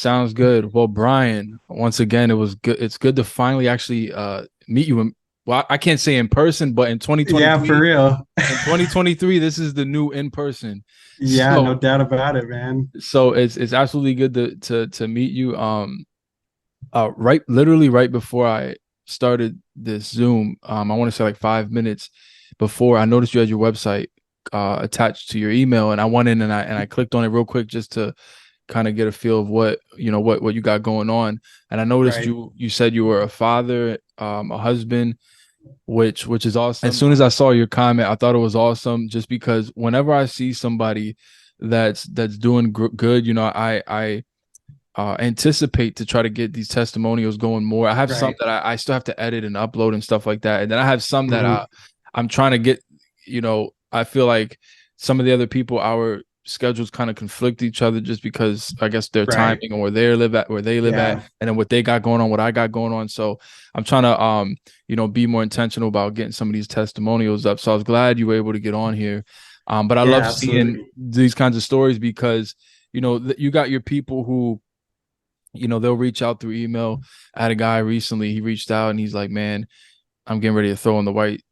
Sounds good. Well, Brian, once again, it was good. It's good to finally actually meet you well, I can't say in person, but Yeah, for real. in 2023, this is the new in person. Yeah, no So doubt about it, man. it's absolutely good to meet you. Right, literally right before I started this Zoom, I want to say like 5 minutes before, I noticed you had your website attached to your email, and I went in and I clicked on it real quick just to kind of get a feel of what you got going on. And I noticed Right. you said you were a father, a husband, which is awesome. As soon as I saw your comment, I thought it was awesome, just because whenever I see somebody that's doing good, I anticipate to try to get these testimonials going more. I have some Right. that I still have to edit and upload and stuff like that. And then I have some that Hmm. I'm trying to get, I feel like some of the other people, our schedules kind of conflict each other, just because I guess their Right. timing, or where they live at, Yeah. and then what they got going on, what I got going on. So I'm trying to be more intentional about getting some of these testimonials up. So I was glad you were able to get on here. But I love Yeah, seeing absolutely. these kinds of stories, because you got your people who, they'll reach out through email. I had a guy recently, he reached out and he's like, man, I'm getting ready to throw in the white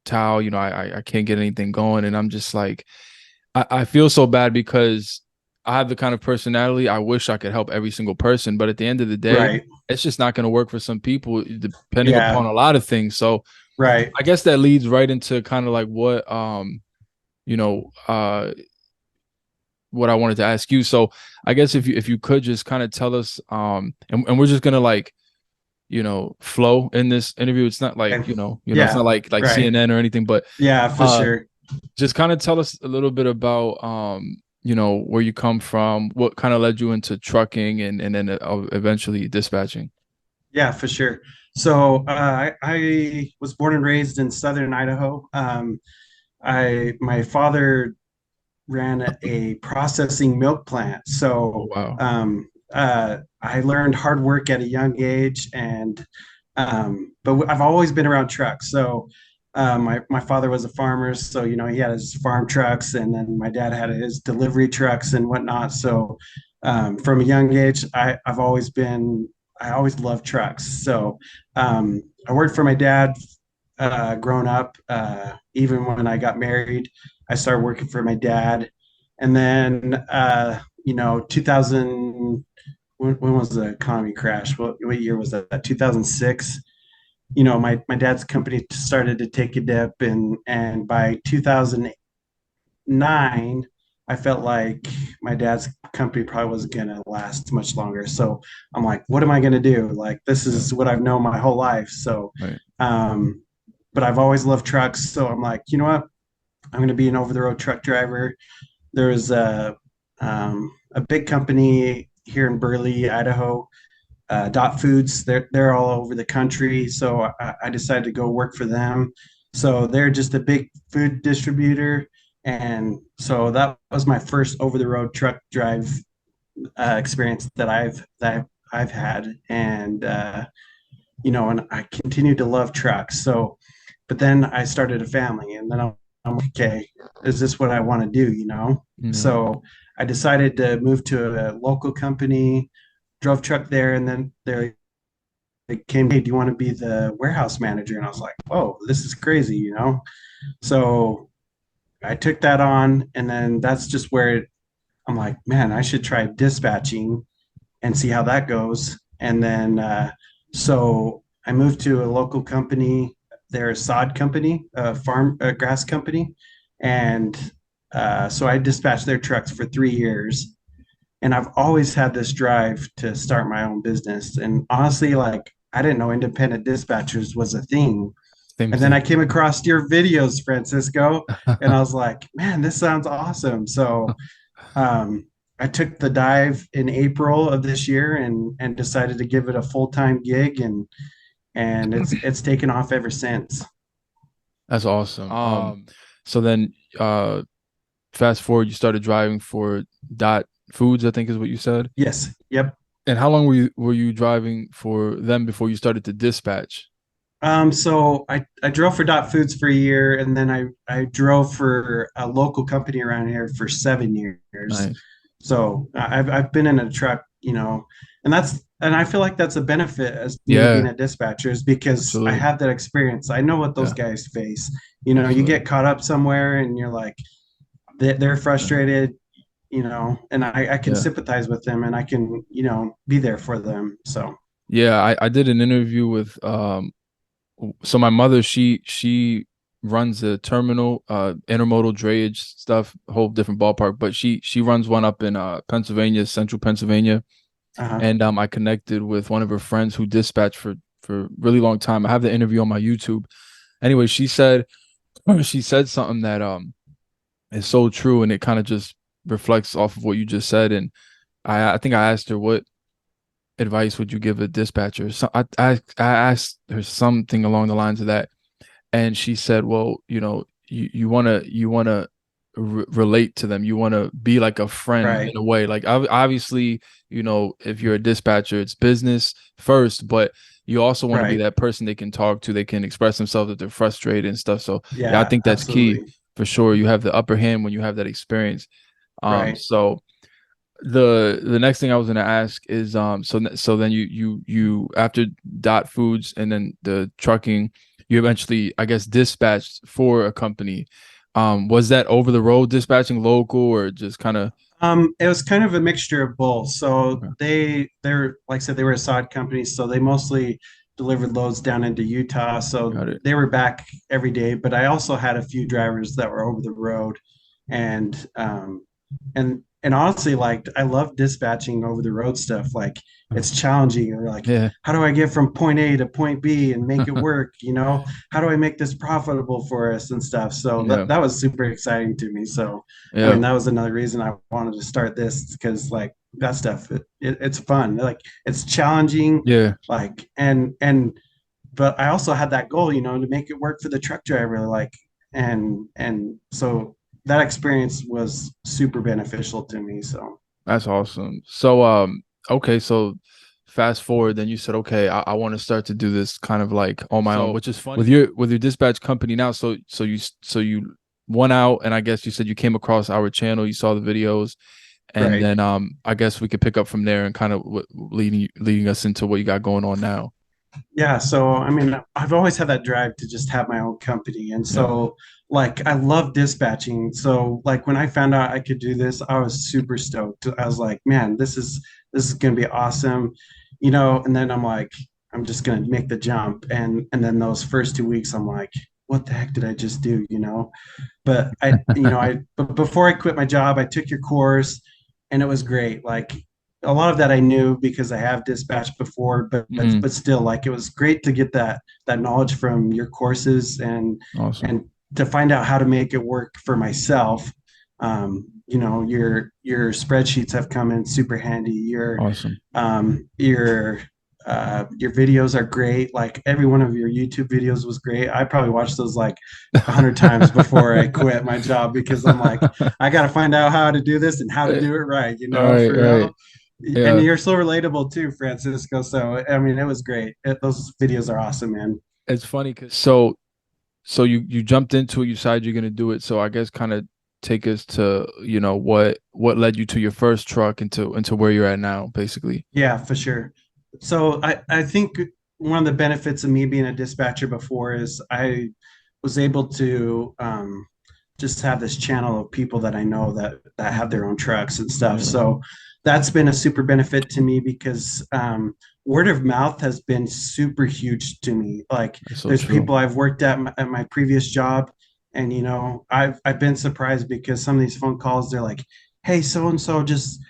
towel. I can't get anything going. And I'm just like, I feel so bad, because I have the kind of personality, I wish I could help every single person. But at the end of the day, Right. it's just not going to work for some people, depending Yeah. upon a lot of things. So Right. I guess that leads right into kind of like you know, uh, what I wanted to ask you. So I guess if you could just kind of tell us, and we're just gonna like, flow in this interview. It's not like, And it's not yeah. like Right. CNN or anything, but Yeah, for uh sure. just kind of tell us a little bit about where you come from, what kind of led you into trucking, and then eventually dispatching. Yeah, for sure. So I was born and raised in southern Idaho. I my father ran a processing milk plant. Oh, So wow. I learned hard work at a young age, and but I've always been around trucks. So my father was a farmer, so he had his farm trucks, and then my dad had his delivery trucks and whatnot. So from a young age, I always loved trucks. So I worked for my dad growing up. Even when I got married, I started working for my dad. And then, 2000, when was the economy crash? What year was that? 2006. My dad's company started to take a dip, and by 2008, nine, I felt like my dad's company probably wasn't going to last much longer. So I'm like, what am I going to do? Like, this Yeah. is what I've known my whole life. So, Right. um, but I've always loved trucks. So I'm like, you know what? I'm going to be an over the road truck driver. There's a big company here in Burley, Idaho, Dot Foods. They're all over the country. So I decided to go work for them. So they're just a big food distributor, and so that was my first over the road truck drive experience that I've had, and I continued to love trucks. So, but then I started a family, and then I'm like, okay, is this what I want to do? Yeah. So I decided to move to a local company, drove truck there, and then they came, hey, do you want to be the warehouse manager? And I was like, whoa, this is crazy. So I took that on, and then that's just where I'm like, man, I should try dispatching and see how that goes. And then so I moved to a local company. They're a sod company, a grass company, and so I dispatched their trucks for 3 years. And I've always had this drive to start my own business. And honestly, like I didn't know independent dispatchers was a thing. Same And then I thing. came across your videos, Francisco, and I was like, man, this sounds awesome. So um, I took the dive in April of this year and decided to give it a full time gig, and it's taken off ever since. That's awesome. So then, fast forward, you started driving for Dot Foods, I think is what you said. Yes. Yep. And how long were you driving for them before you started to dispatch? So I drove for Dot Foods for a year, and then I drove for a local company around here for 7 years. Nice. So I've been in a truck and I feel like that's a benefit as me being Yeah, a dispatcher is because I absolutely. have that experience. I know what those Yeah, guys face. You absolutely. get caught up somewhere and you're like, they're Yeah. frustrated, and I can Yeah. sympathize with them and I can, be there for them. So, Yeah, I did an interview with so my mother, she runs a terminal, intermodal drayage stuff, a whole different ballpark, but she runs one up in Pennsylvania, central Pennsylvania. uh-huh. And I connected with one of her friends who dispatched for a really long time. I have the interview on my YouTube. Anyway, she said something that is so true, and it kind of just reflects off of what you just said. And I think I asked her, what advice would you give a dispatcher? So I asked her something along the lines of that, and she said, well, you wanna relate to them. You want to be like a friend in Right, a way. Like obviously, if you're a dispatcher, it's business first, but you also want to be right. that person they can talk to. They can express themselves if they're frustrated and stuff. So yeah, I Yeah, think that's key absolutely. for sure. You have the upper hand when you have that experience. Right. So the next thing I was gonna ask is so then you after Dot Foods and then the trucking, you eventually, I guess, dispatched for a company. Was that over the road dispatching, local, or just kind of? It was kind of a mixture of both. So Okay, they're like I said, they were a sod company, so they mostly delivered loads down into Utah. So got it. they were back every day. But I also had a few drivers that were over the road, and and honestly, like I love dispatching over the road stuff. Like it's challenging. You're like, Yeah. how do I get from point A to point B and make it work? How do I make this profitable for us and stuff? So Yeah. that was super exciting to me. So I mean, Yeah. that was another reason I wanted to start this because like that stuff, it's fun. Like it's challenging, Yeah. like but I also had that goal, to make it work for the truck driver, like and so that experience was super beneficial to me. So That's awesome. So okay, so fast forward, then you said, okay, I want to start to do this kind of like on my own, so which is funny. With your dispatch company now, so you went out, and I guess you said you came across our channel, you saw the videos, and right. then I guess we could pick up from there and kind of leading us into what you got going on now. Yeah, so I mean, I've always had that drive to just have my own company. And Yeah. so like I love dispatching. So like when I found out I could do this, I was super stoked. I was like, man, this is gonna be awesome. And then I'm like, I'm just gonna make the jump. And then those first 2 weeks, I'm like, what the heck did I just do? But but before I quit my job, I took your course and it was great. Like a lot of that I knew because I have dispatched before, but Hmm. but still, like it was great to get that knowledge from your courses Awesome. and to find out how to make it work for myself. Your spreadsheets have come in super handy. Awesome. Your videos are great. Like every one of your YouTube videos was great. I probably watched those like 100 times before I quit my job because I'm like, I got to find out how to do this and how to do it right, All right, for right. real. And Yeah. you're so relatable too, Francisco. So, I mean, it was great. Those videos are awesome, man. It's funny because so you jumped into it, you decided you're gonna do it. So I guess kind of take us to, what led you to your first truck into where you're at now, basically. Yeah, for sure. So I think one of the benefits of me being a dispatcher before is I was able to just have this channel of people that I know that have their own trucks and stuff. Yeah, So that's been a super benefit to me because word of mouth has been super huge to me. Like that's so there's true. people I've worked at my previous job, and I've been surprised because some of these phone calls they're like, "Hey, so and so just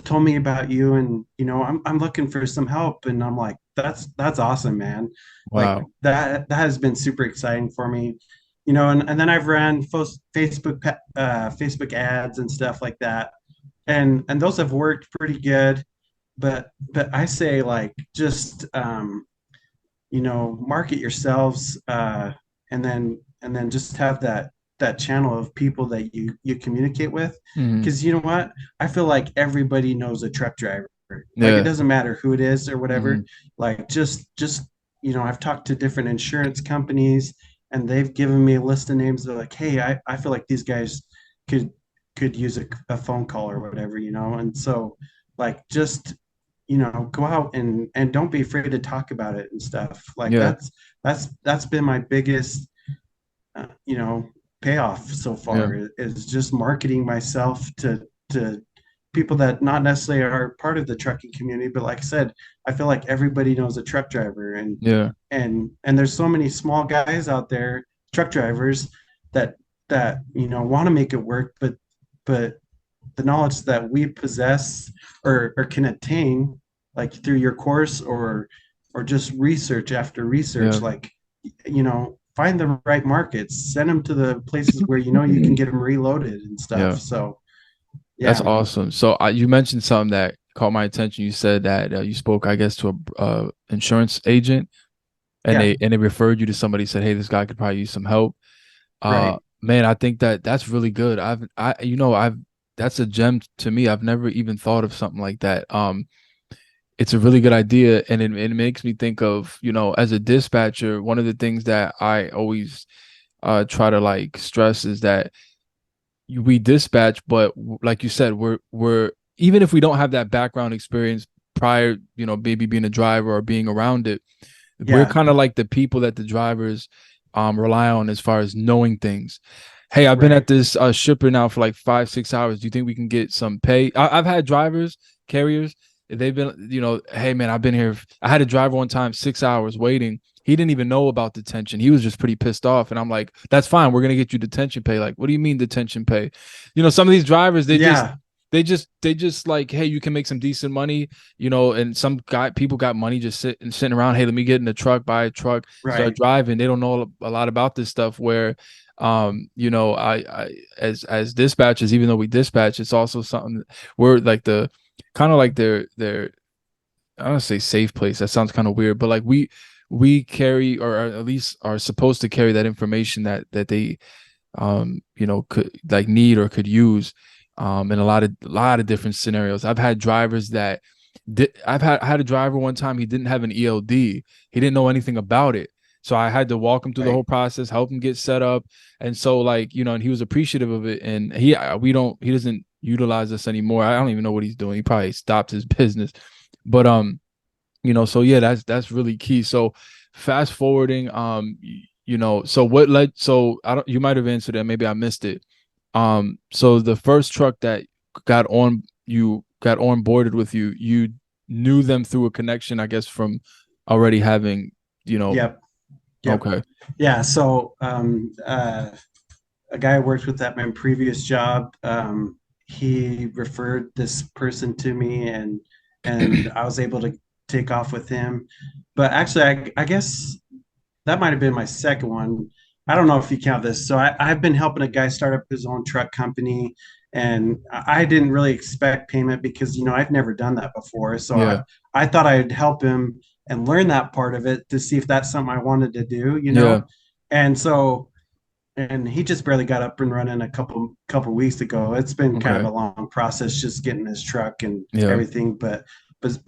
told me about you, and I'm looking for some help." And I'm like, that's awesome, man. Like Wow. that has been super exciting for me. And then I've ran Facebook ads and stuff like that, and those have worked pretty good. But I say like just market yourselves, and then just have that channel of people that you communicate with, Hmm. because you know what, I feel like everybody knows a truck driver. Like it Yeah. doesn't matter who it is or whatever. Hmm. Like just I've talked to different insurance companies and they've given me a list of names. They're like, hey, I feel like these guys could could use a phone call or whatever. And so like just go out and don't be afraid to talk about it and stuff. Like Yeah. that's been my biggest uh, you know payoff so Yeah. far is just marketing myself to people that not necessarily are part of the trucking community, but like I said, I feel like everybody knows a truck driver, Yeah. and there's so many small guys out there, truck drivers, that want to make it work, but the knowledge that we possess or can attain, like through your course or just research after research, Yeah. like find the right markets, send them to the places where you can get them reloaded and stuff. Yeah. So That's yeah, awesome. So you mentioned something that caught my attention. You said that you spoke, I guess, to a insurance agent, and yeah, they referred you to somebody. Said, "Hey, this guy could probably use some help." right, Man, I think that that's really good. I've that's a gem to me. I've never even thought of something like that. It's a really good idea, and it makes me think of, as a dispatcher, one of the things that I always try to like stress is that we dispatch, but like you said, we're even if we don't have that background experience prior, maybe being a driver or being around it, we're yeah, kind of like the people that the drivers rely on as far as knowing things. Hey, I've been at right, this shipper now for like 5, 6 hours. Do you think we can get some pay? I've had drivers, carriers, they've been, hey man, I've been here. I had a driver one time, 6 hours waiting. He didn't even know about detention. He was just pretty pissed off. And I'm like, that's fine. We're gonna get you detention pay. Like, what do you mean detention pay? Some of these drivers, yeah, they just like, hey, you can make some decent money, and some guy people got money just sitting around. Hey, let me get in the truck, buy a truck, start right, driving. They don't know a lot about this stuff. Where, I as dispatchers, even though we dispatch, it's also something we're like the kind of like their I don't say safe place. That sounds kind of weird, but like we carry or at least are supposed to carry that information that they could like need or could use in a lot of different scenarios. I've had drivers that I had a driver one time, he didn't have an ELD. He didn't know anything about it. So I had to walk him through the right. whole process, help him get set up. And so like, and he was appreciative of it. And he doesn't utilize us anymore. I don't even know what he's doing. He probably stopped his business. But so yeah, that's really key. So fast forwarding, so what led, so I don't, you might have answered that, maybe I missed it. So the first truck that you got on boarded with you, you knew them through a connection, I guess, from already having, you know, Yep, yep, okay. yeah. So a guy I worked with at my previous job, he referred this person to me, and I was able to take off with him. But actually, I guess that might have been my second one. I don't know if you count this. So I've been helping a guy start up his own truck company, and I didn't really expect payment because I've never done that before. So Yeah. I thought I'd help him and learn that part of it to see if that's something I wanted to do. Yeah. And so and he just barely got up and running a couple weeks ago. It's been kind of Okay. a long process just getting his truck and Yeah. everything, but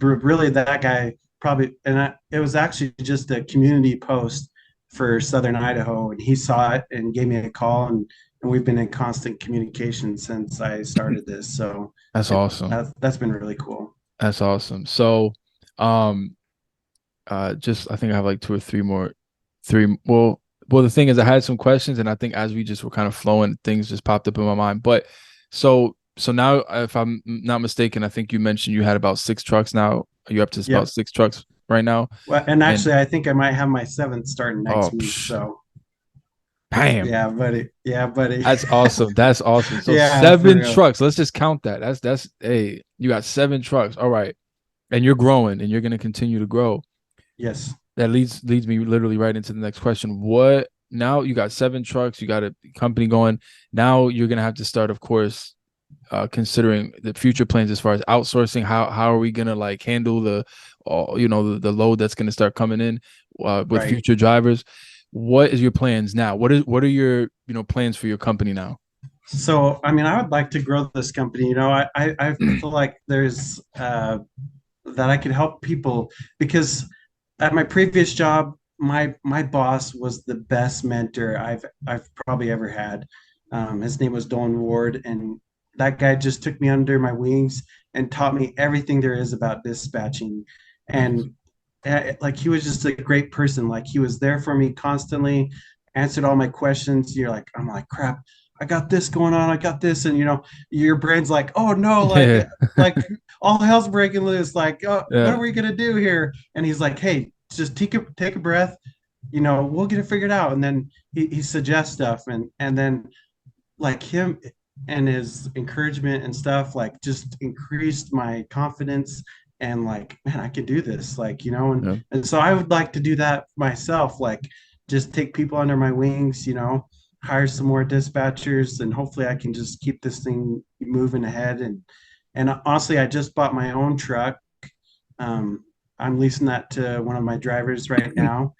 really that guy probably it was actually just a community post for Southern Idaho, and he saw it and gave me a call, and we've been in constant communication since I started this. So That's awesome. that's been really cool. That's awesome. So, um, just I think I have like two or three more, three. Well, the thing is, I had some questions, and I think as we just were kind of flowing, things just popped up in my mind. But so now, if I'm not mistaken, I think you mentioned you had about 6 trucks now. You're up to about Yep. 6 trucks right now, Well, and and actually, I think I might have my seventh starting next oh, week. So bam, yeah, buddy. Yeah, buddy. that's awesome. That's awesome. So Yeah, for seven real. trucks. Let's just count that. That's hey, you got 7 trucks. All right, and you're growing, and you're going to continue to grow. Yes. That leads me literally right into the next question. What now? You got 7 trucks, you got a company going. Now you're gonna have to start, of course, considering the future plans as far as outsourcing. How are we gonna like handle the load that's gonna start coming in with Right. future drivers? What is your plans now? What are your plans for your company now? So, I mean, I would like to grow this company. I feel like there's that I could help people because at my previous job, my boss was the best mentor I've probably ever had. His name was Don Ward, and that guy just took me under my wings and taught me everything there is about dispatching. Nice. And like he was just a great person. Like he was there for me constantly, answered all my questions. You're like, I'm like, crap, I got this going on. I got this. And your brain's like, oh no, Yeah. like all hell's breaking loose. Like, oh, what Yeah. are we gonna do here? And he's like, hey, just take a breath. We'll get it figured out. And then he suggests stuff, and then like him and his encouragement and stuff like just increased my confidence, and like, man, I can do this, like, Yeah. and so I would like to do that myself, like just take people under my wings, hire some more dispatchers, and hopefully I can just keep this thing moving ahead. And honestly, I just bought my own truck. um, I'm leasing that to one of my drivers right now.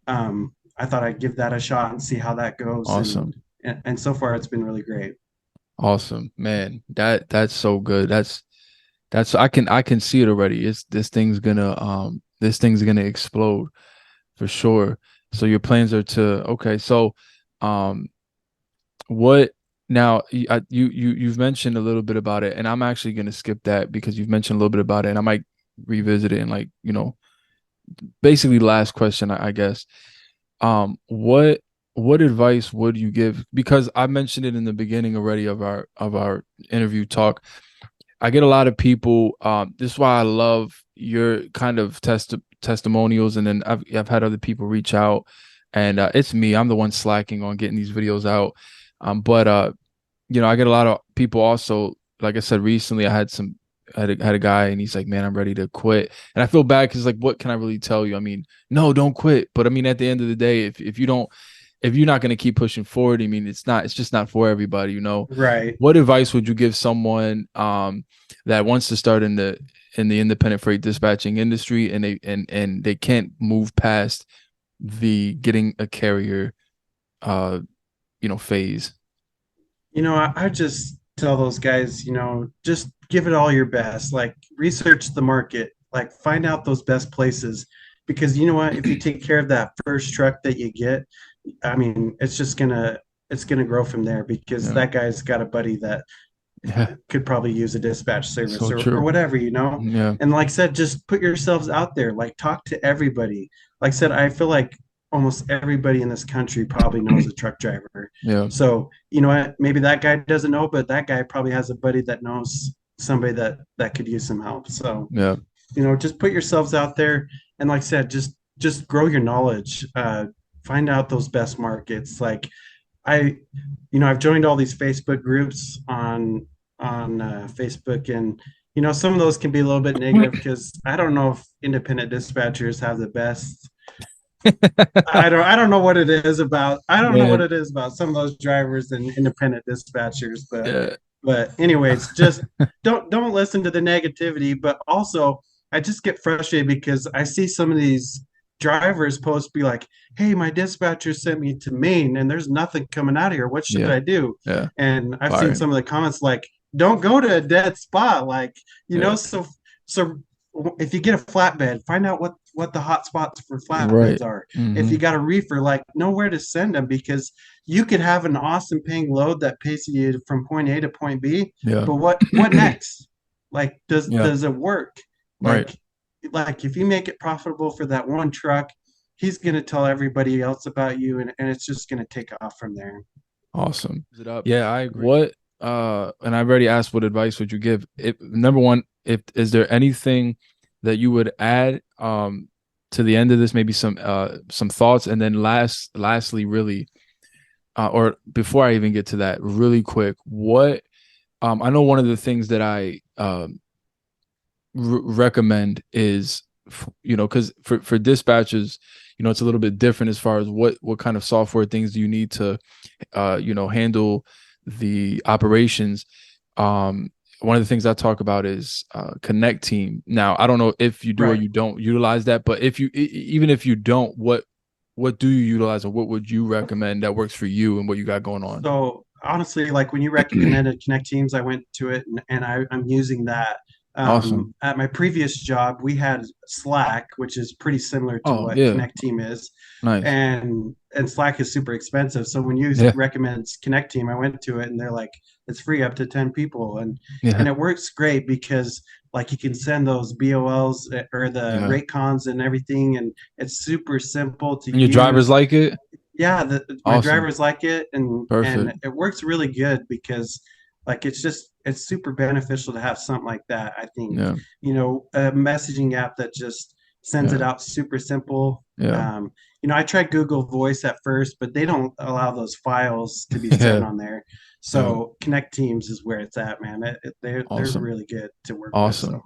I thought I'd give that a shot and see how that goes. and Awesome. and so far it's been really great. Awesome, man. That's so good. That's I can see it already. It's this thing's gonna explode for sure. So your plans are to okay. So, um, what now? You've mentioned a little bit about it, and I'm actually gonna skip that because you've mentioned a little bit about it, and I might revisit it and like basically last question, I guess. What advice would you give? Because I mentioned it in the beginning already of our interview talk. I get a lot of people. This is why I love your kind of testimonials, and then I've had other people reach out, and it's me. I'm the one slacking on getting these videos out. But I get a lot of people also. Like I said recently, I had a guy, and he's like, "Man, I'm ready to quit," and I feel bad because like, what can I really tell you? I mean, no, don't quit. But I mean, at the end of the day, if you don't if you're not going to keep pushing forward, I mean, it's just not for everybody. Right. What advice would you give someone that wants to start in the independent freight dispatching industry, and they can't move past the getting a carrier uh phase? I just tell those guys, just give it all your best. Like research the market, like find out those best places. Because you know what, if you take care of that first truck that you get, I mean, it's gonna grow from there, because Yeah. that guy's got a buddy that Yeah. could probably use a dispatch service So or true. whatever. Yeah. And like I said, just put yourselves out there, like talk to everybody. Like I said, I feel like almost everybody in this country probably knows a truck driver. Yeah. So, you know what? Maybe that guy doesn't know, but that guy probably has a buddy that knows somebody that could use some help. So, Yeah. just put yourselves out there, and like I said, just grow your knowledge. Find out those best markets. Like I, I've joined all these Facebook groups on Facebook, and some of those can be a little bit negative, because I don't know if independent dispatchers have the best. I don't know what it is about. I don't know what Man. it is about some of those drivers and independent dispatchers, but Yeah. anyways, just don't listen to the negativity. But also, I just get frustrated because I see some of these drivers post be like, "Hey, my dispatcher sent me to Maine, and there's nothing coming out of here. What should Yeah. I do?" Yeah. And I've seen Fire. some of the comments like, "Don't go to a dead spot." Like, Yeah. so if you get a flatbed, find out what the hot spots for Right. flatbeds are. If Mm-hmm. you got a reefer, like know where to send them, because you could have an awesome paying load that pays you from point A to point B, Yeah. but what next? Like, does Yeah. does it work? Right. Like if you make it profitable for that one truck, he's gonna tell everybody else about you, and it's just gonna take off from there. Awesome. Is it up? Yeah, I agree. And I've already asked what advice would you give? If number one, if is there anything that you would add to the end of this, maybe some thoughts, and then lastly, really or before I even get to that, really quick, what I know one of the things that I recommend is because for dispatchers, it's a little bit different as far as what kind of software things do you need to handle the operations. One of the things I talk about is Connect Team. Now, I don't know if you do or Right. you don't utilize that, but if you even if you don't, what do you utilize, or what would you recommend that works for you and what you got going on? So honestly, like when you recommended Connect Teams, I went to it, and I'm using that. Awesome. At my previous job, we had Slack, which is pretty similar to Oh what yeah. Connect Team is, Nice. and Slack is super expensive. So when you Yeah. recommend Connect Team, I went to it and they're like, it's free up to 10 people, and Yeah. it works great because like you can send those BOLs or the Yeah. rate cons and everything, and it's super simple to And your drivers use. like it? Yeah, my Awesome. drivers like it, and Perfect. it works really good because like it's super beneficial to have something like that. I think, Yeah. a messaging app that just sends it Yeah. out super simple. Yeah. um, I tried Google Voice at first, but they don't allow those files to be sent Yeah. on there. Yeah. So Connect Teams is where it's at, man. They're Awesome. really good to work with. So Awesome.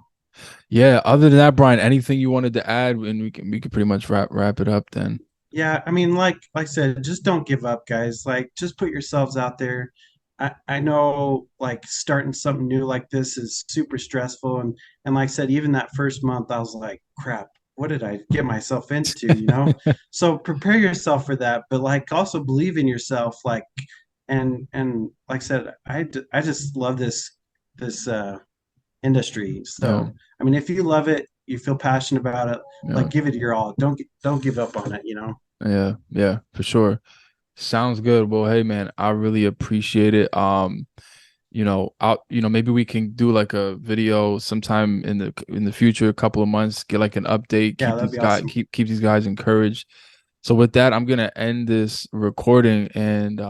Yeah. Other than that, Brian, anything you wanted to add, and we can pretty much wrap it up then. yeah, I mean, like I said, just don't give up, guys. Like, just put yourselves out there. I know like starting something new like this is super stressful, and like I said, even that first month, I was like, crap, what did I get myself into, So prepare yourself for that, but like also believe in yourself, like, and like I said, I just love this industry. Yeah. So I mean, if you love it, you feel passionate about it, Yeah. like give it your all. Don't give up on it. Yeah. Yeah. For sure. Sounds good. Well, hey man, I really appreciate it. I'll, maybe we can do like a video sometime in the future, a couple of months, get like an update, Yeah, keep that'd these be guys awesome. keep these guys encouraged. So with that, I'm gonna end this recording and